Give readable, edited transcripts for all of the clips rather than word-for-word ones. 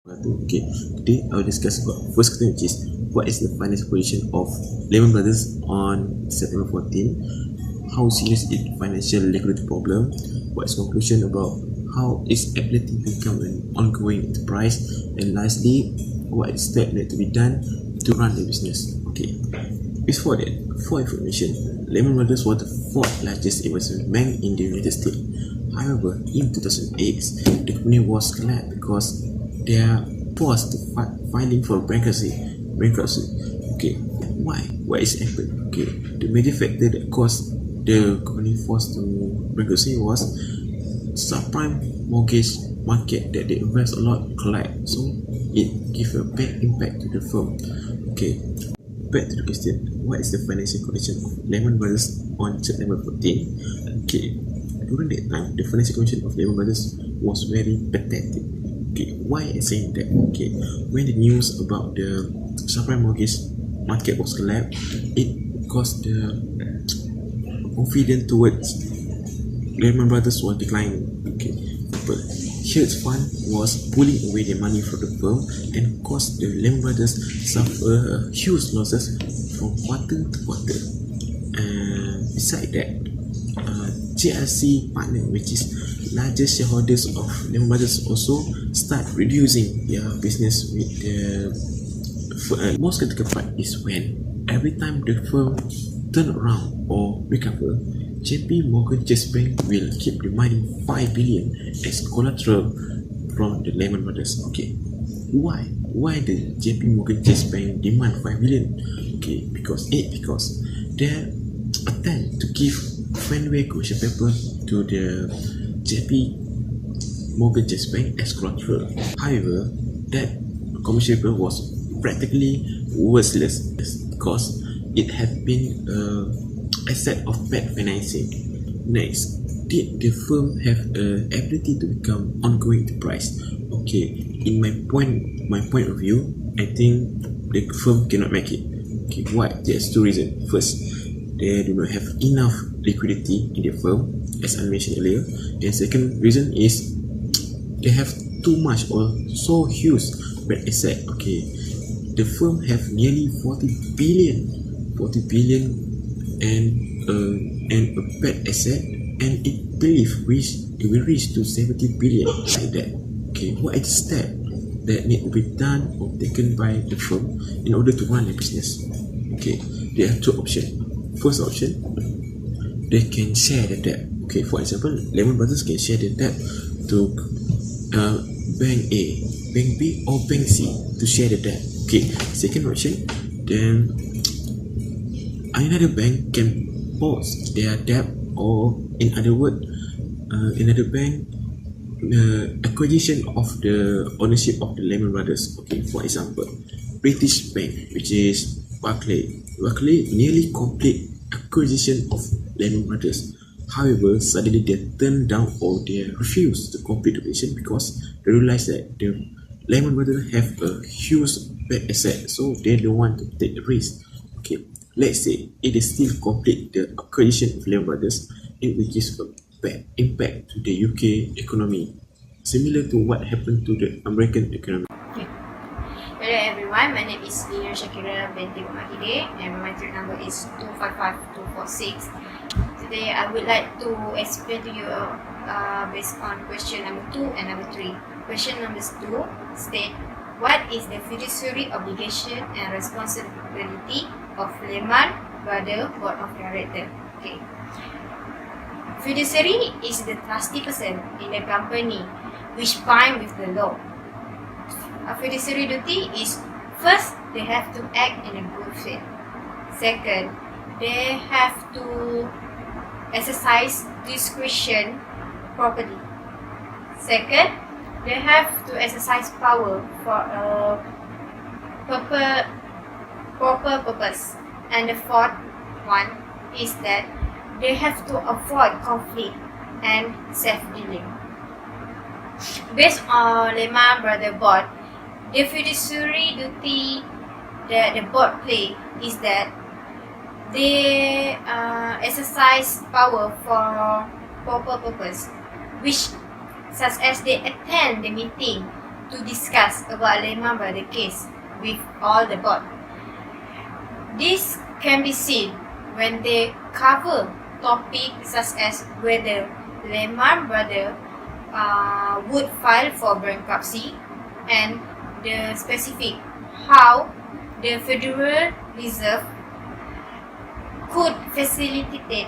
Okay, today I will discuss about first question, which is what is the financial position of Lehman Brothers on September 14? How serious is the financial liquidity problem? What is conclusion about how its ability to become an ongoing enterprise? And lastly, what is steps need to be done to run the business? Okay, before that, for information, Lehman Brothers was the fourth largest investment bank in the United States. However, in 2008, the company was collapsed because they are forced to filing for bankruptcy. Okay, why? What is happened? Okay, the major factor that caused the company forced to bankruptcy was subprime mortgage market that they invest a lot collapsed. So it give a bad impact to the firm. Okay, back to the question. What is the financial condition of Lehman Brothers on September 14? Okay, during that time, the financial condition of Lehman Brothers was very pathetic. Okay, why I saying that? Okay, when the news about the subprime mortgage market was collapsed, it caused the confidence towards Lehman Brothers was declining. Okay, but hedge fund was pulling away their money from the firm and caused the Lehman Brothers suffer huge losses from quarter to quarter. Besides that, GLC partner, which is largest shareholders of Lehman Brothers, also start reducing their business with the most critical part is when every time the firm turn around or recover, JP Morgan Chase Bank will keep demanding 5 billion as collateral from the Lehman Brothers. Okay, why the JP Morgan Chase Bank demand 5 billion? Okay, because they attempt to give Fenway commercial paper to the JP Morgan Chase Bank as collateral. However, that commercial paper was practically worthless because it had been asset of bad financing. Next, did the firm have the ability to become ongoing enterprise? Okay, in my point of view, I think the firm cannot make it. Okay, why? There's two reasons. First, they do not have enough liquidity in the firm, as I mentioned earlier. And second reason is they have too much or so huge bad asset. Okay, the firm have nearly 40 billion and a bad asset, and it will reach to 70 billion like that. Okay, what is the step that need to be done or taken by the firm in order to run the business? Okay, there are two options. First option, they can share the debt. Okay, for example, Lehman Brothers can share the debt to Bank A, Bank B, or Bank C to share the debt. Okay, second option, then another bank can pause their debt, or in other words, another bank acquisition of the ownership of the Lehman Brothers. Okay, for example, British Bank, which is Barclays nearly complete acquisition of Lehman Brothers. However, suddenly they turn down or they refuse to complete the acquisition because they realize that the Lehman Brothers have a huge bad asset, so they don't want to take the risk. Okay, let's say it is still complete the acquisition of Lehman Brothers, it will give a bad impact to the UK economy, similar to what happened to the American economy. Hello everyone, my name is Lina Shakira binti Mahide and my third number is 255246. Today I would like to explain to you based on question number 2 and number 3. Question number 2 state, what is the fiduciary obligation and responsibility of Lehman Brothers Board of Directors? Okay. Fiduciary is the trustee person in the company which bind with the law. A fiduciary duty is, first, they have to act in a good faith. Second, they have to exercise discretion properly. Second, they have to exercise power for a proper purpose. And the fourth one is that they have to avoid conflict and self-dealing. Based on Lehman Brothers Board, the fiduciary duty that the board play is that they exercise power for proper purpose, which such as they attend the meeting to discuss about Lehman Brothers case with all the board. This can be seen when they cover topics such as whether Lehman Brothers would file for bankruptcy and the specific how the Federal Reserve could facilitate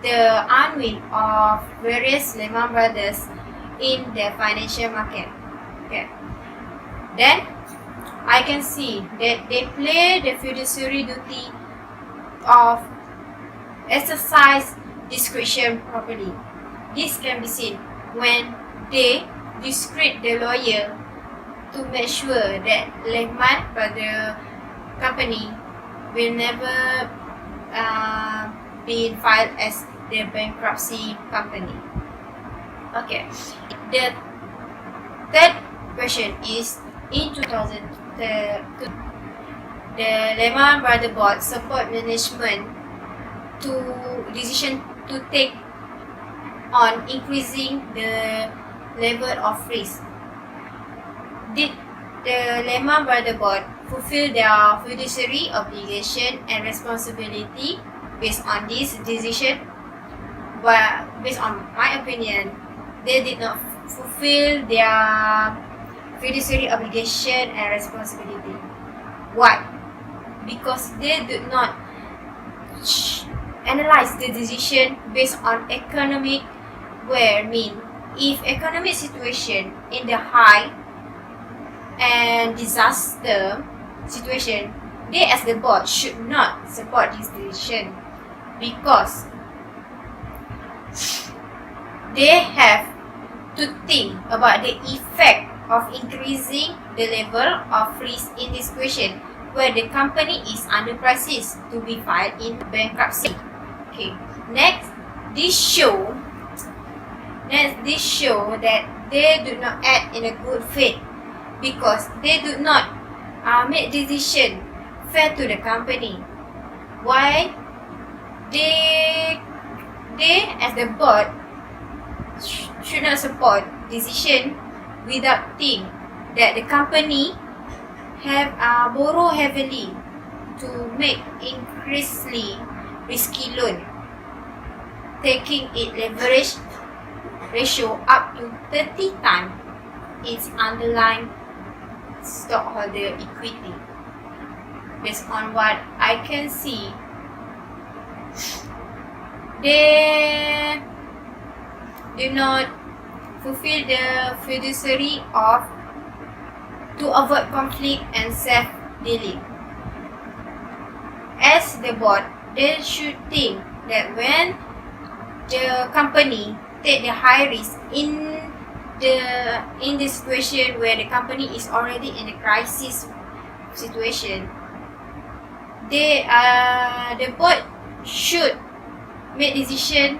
the unwind of various Lehman Brothers in the financial market. Okay. Then I can see that they play the fiduciary duty of exercise discretion properly. This can be seen when they discreet the lawyer to make sure that Lehman Brothers company will never be filed as the bankruptcy company. Okay. The third question is in 2002, the Lehman Brothers board support management to decision to take on increasing the level of risk. Did the Lehman Brothers board fulfill their fiduciary obligation and responsibility based on this decision? But based on my opinion, they did not fulfill their fiduciary obligation and responsibility. Why? Because they did not analyze the decision based on economic mean if economic situation in the high and disaster situation, they as the board should not support this decision because they have to think about the effect of increasing the level of risk in this situation where the company is under crisis to be filed in bankruptcy. Okay. Next, this show that they do not act in a good faith because they do not make decision fair to the company. Why? They as the board should not support decision without think that the company have borrow heavily to make increasingly risky loan, taking its leverage ratio up to 30 times its underlying stockholder equity. Based on what I can see, they do not fulfill the fiduciary of to avoid conflict and self-dealing. As the board, they should think that when the company take the high risk in the situation where the company is already in a crisis situation, the board should make decision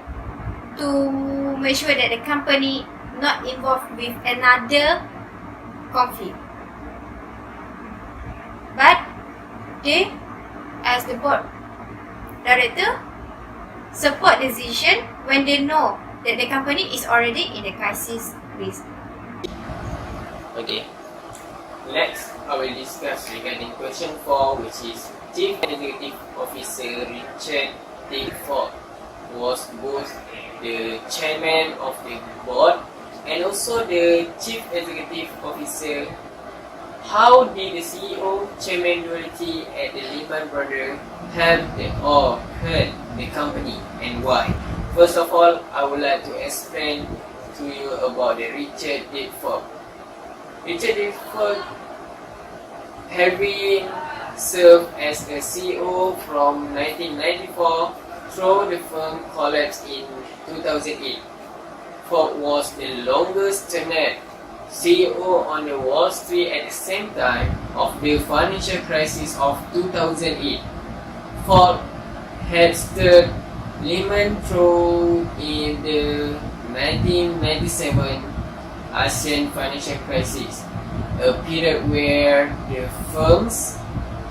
to make sure that the company not involved with another conflict. But they, as the board director, support decision when they know that the company is already in a crisis risk. Okay. Next, I will discuss regarding question 4, which is Chief Executive Officer Richard D. Ford was both the chairman of the board and also the Chief Executive Officer. How did the CEO chairman duality at the Lehman Brothers help or hurt the company and why? First of all, I would like to explain to you about the Richard D. Ford. Richard D. Ford having served as a CEO from 1994 through the firm collapsed in 2008. Ford was the longest tenured CEO on the Wall Street at the same time of the financial crisis of 2008. Ford had stirred Lehman through in the 1997 Asian financial crisis, a period where the firm's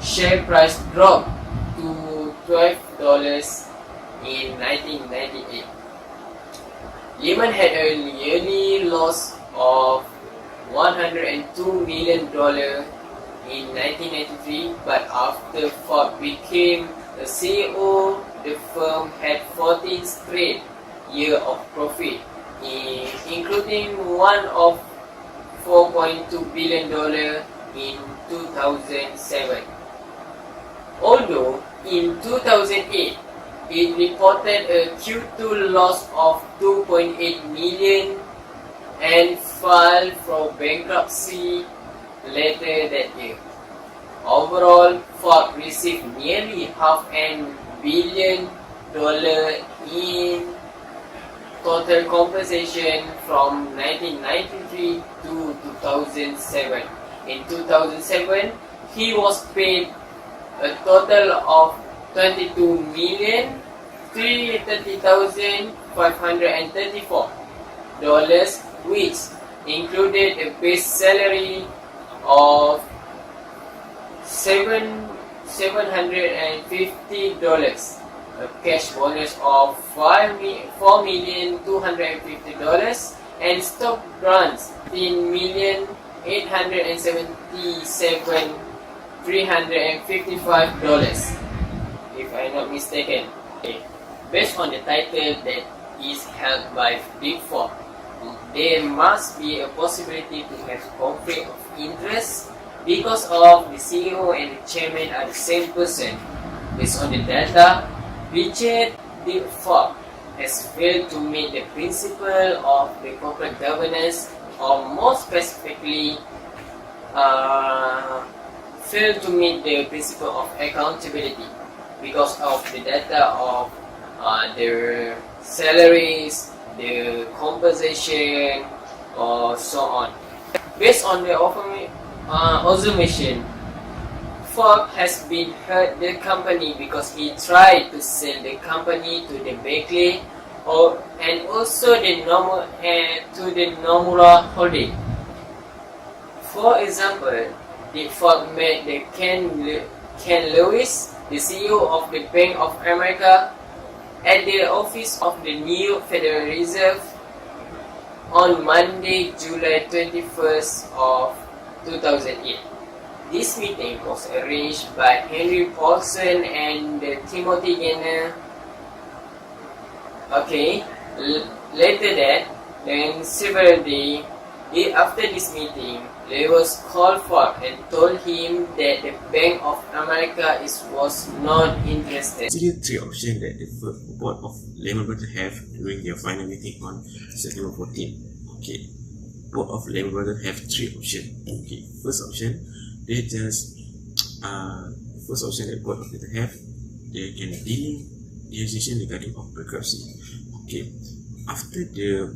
share price dropped to $12 in 1998. Lehman had a yearly loss of $102 million in 1993, but after Ford became the CEO, the firm had 14 straight years of profit, including one of $4.2 billion in 2007. Although in 2008, it reported a Q2 loss of 2.8 million and filed for bankruptcy later that year. Overall, Ford received nearly $500 million in total compensation from 1993 to 2007. In 2007, he was paid a total of $22,330,534, which included a base salary of $750, a cash bonus of $4,250, and stock grants $10,877,355, if I'm not mistaken. Okay. Based on the title that is held by Big Four, there must be a possibility to have conflict of interest because of the CEO and the chairman are the same person. Based on the data, Richard Big Four has failed to meet the principle of the corporate governance, or more specifically, failed to meet the principle of accountability because of the data of their salaries, the compensation, or so on. Based on the observation, Ford has been hurt the company because he tried to sell the company to the Berkeley and also the Nomura Holding. For example, the Ford met the Ken Lewis, the CEO of the Bank of America, at the office of the New York Federal Reserve on Monday, July 21st of 2008. This meeting was arranged by Henry Paulson and Timothy Gaynor. Okay, later that, then several days after this meeting, Lewis called Ford and told him that the Bank of America was not interested. See the three options that the board of Lehman Brothers have during their final meeting on September 14. Okay, board of Lehman Brothers have three options. Okay, first option, they just first option that board of Lehman have, they can delay the decision regarding of bankruptcy. Okay, after the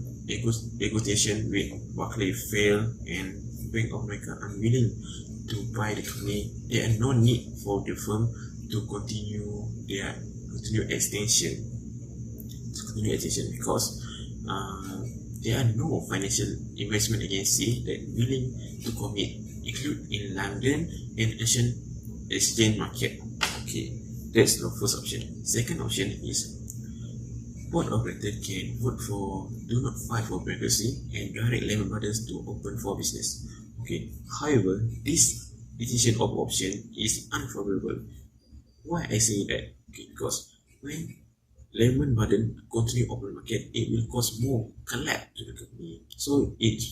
negotiation with Barclays failed and Bank of America unwilling to buy the company, there are no need for the firm to continue extension because there are no financial investment agency that willing to commit, include in London and Asian exchange market. Okay, that's the first option. Second option is board of directors can vote for do not file for bankruptcy and direct Lehman Brothers to open for business. Okay, however, this decision of option is unfavorable. Why I say that? Okay, because when Lehman Brothers continue open market, it will cause more collapse to the company. So it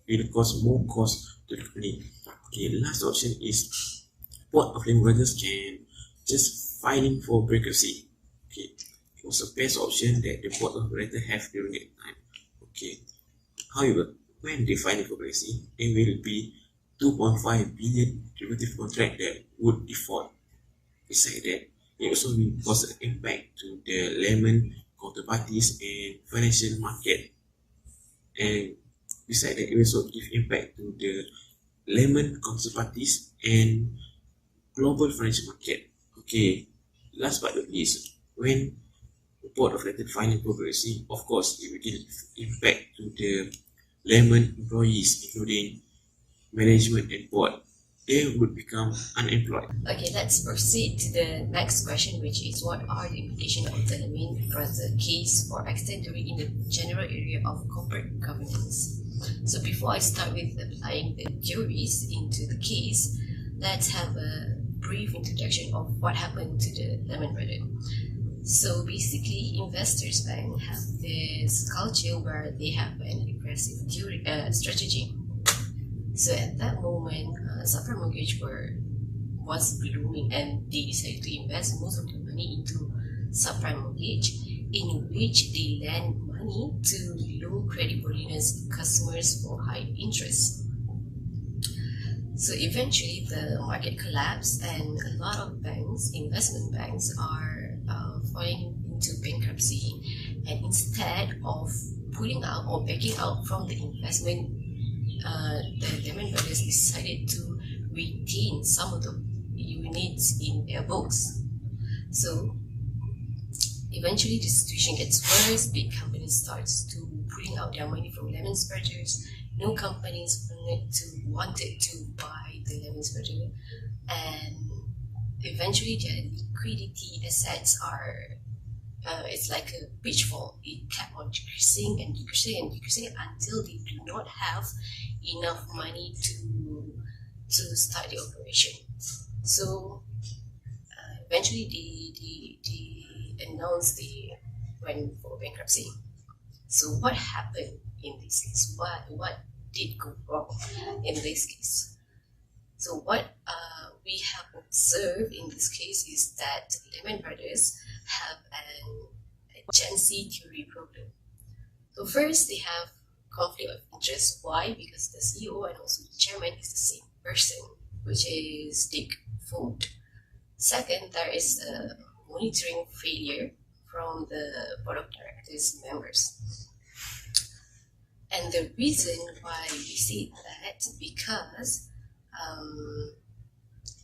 will cause more cost to the company. Okay, last option is board of Lehman Brothers can just filing for bankruptcy. Okay, it was the best option that the board of directors have during that time. Okay, however, when they file for bankruptcy, there will be 2.5 billion derivative contract that would default. Besides that, it also will cause an impact to the Lehman counterparties and financial market. And besides that, it will also give impact to the Lehman counterparties and global financial market. Okay, last but not least, when the board of directors filing for bankruptcy, of course, it will give impact to the Lehman employees, including management and board. A would become unemployed. Okay, let's proceed to the next question, which is what are the implications of the Lehman Brothers case for extending in the general area of corporate governance? So before I start with applying the theories into the case, let's have a brief introduction of what happened to the Lehman Brothers. So basically, investors bank have this culture where they have an aggressive strategy. So at that moment, subprime mortgage was blooming, and they decided to invest most of the money into subprime mortgage, in which they lend money to low creditworthiness customers for high interest. So eventually, the market collapsed, and a lot of banks, investment banks, are falling into bankruptcy. And instead of pulling out or backing out from the investment, the Lehman Brothers decided to retain some of the units in their books. So eventually the situation gets worse. Big companies start to pulling out their money from Lehman Brothers. No companies wanted to buy the Lehman Brothers, and eventually their liquidity assets are it's like a pitchfork. It kept on decreasing and decreasing and decreasing until they do not have enough money to start the operation. So eventually they announced they went for bankruptcy. So what happened in this case? What did go wrong in this case? So what we have observed in this case is that Lehman Brothers have an agency theory problem. So first, they have conflict of interest. Why? Because the CEO and also the chairman is the same person, which is Dick Ford. Second, there is a monitoring failure from the board of directors members. And the reason why we see that because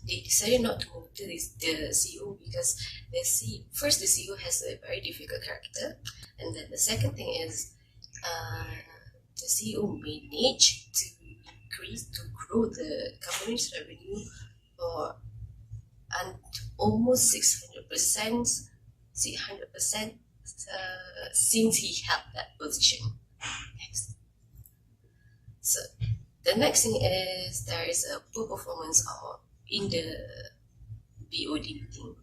they decided not to move to the CEO because the CEO has a very difficult character, and then the second thing is the CEO managed to grow the company's revenue for almost 600% since he held that position. Next. So the next thing is there is a poor performance in the BOD meeting.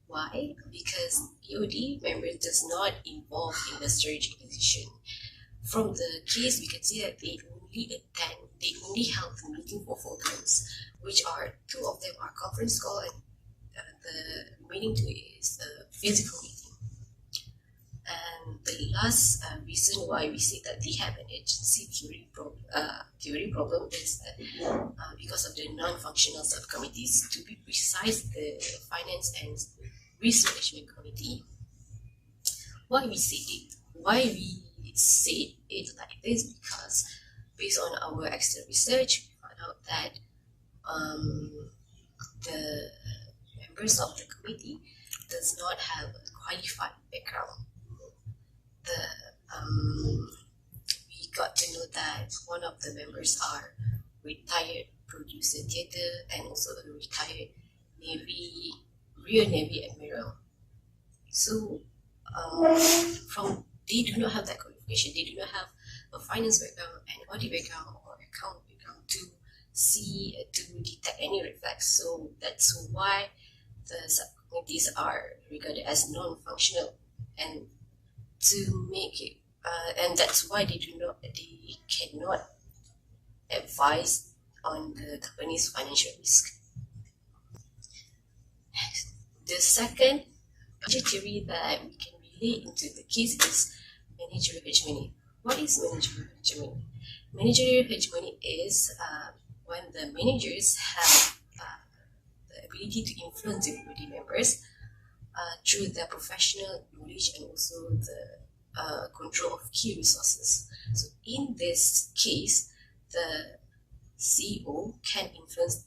Why? Because BOD members does not involve in the strategic decision. From the case, we can see that they only held the meeting for 4 times, which are 2 of them are conference call and the remaining 2 is a physical meeting. And the last reason why we say that they have an agency theory problem is that because of the non-functional subcommittees, to be precise, the Finance and Risk Management Committee. Why we say it like this? Because based on our extra research, we found out that the members of the committee does not have a qualified background. We got to know that one of the members are retired producer theatre and also a retired Rear Navy admiral. So from they do not have that qualification. They do not have a finance background, an audit background, or account background to detect any red flags. So that's why the subcommittees are regarded as non-functional, and to make it, and that's why they cannot advise on the company's financial risk. The second theory that we can relate into the case is managerial hegemony. What is managerial hegemony? Managerial hegemony is when the managers have the ability to influence the committee members through their professional knowledge and also the control of key resources. So in this case, the CEO can influence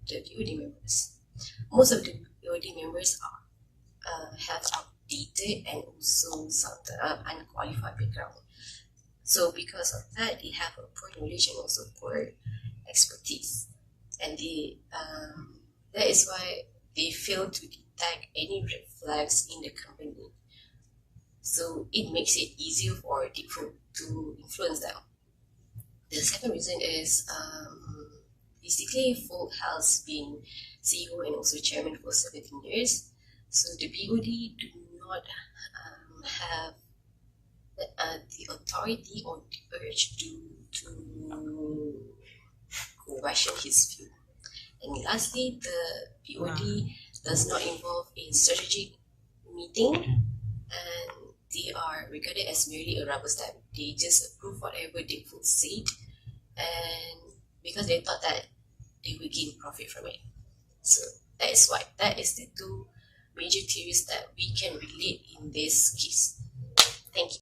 the BOD members. Most of the BOD members have outdated and also some unqualified background. So because of that, they have a poor knowledge and also poor expertise, and that is why they fail to detect any red flags in the company. So it makes it easier for people to influence them. The second reason is basically Folk has been CEO and also chairman for 17 years. So the BOD do not have the authority or the urge to question his view. And lastly, the BOD does not involve in strategic meeting, and they are regarded as merely a rubber stamp. They just approve whatever they would say, and because they thought that they will gain profit from it. So that is why that is the two major theories that we can relate in this case. Thank you.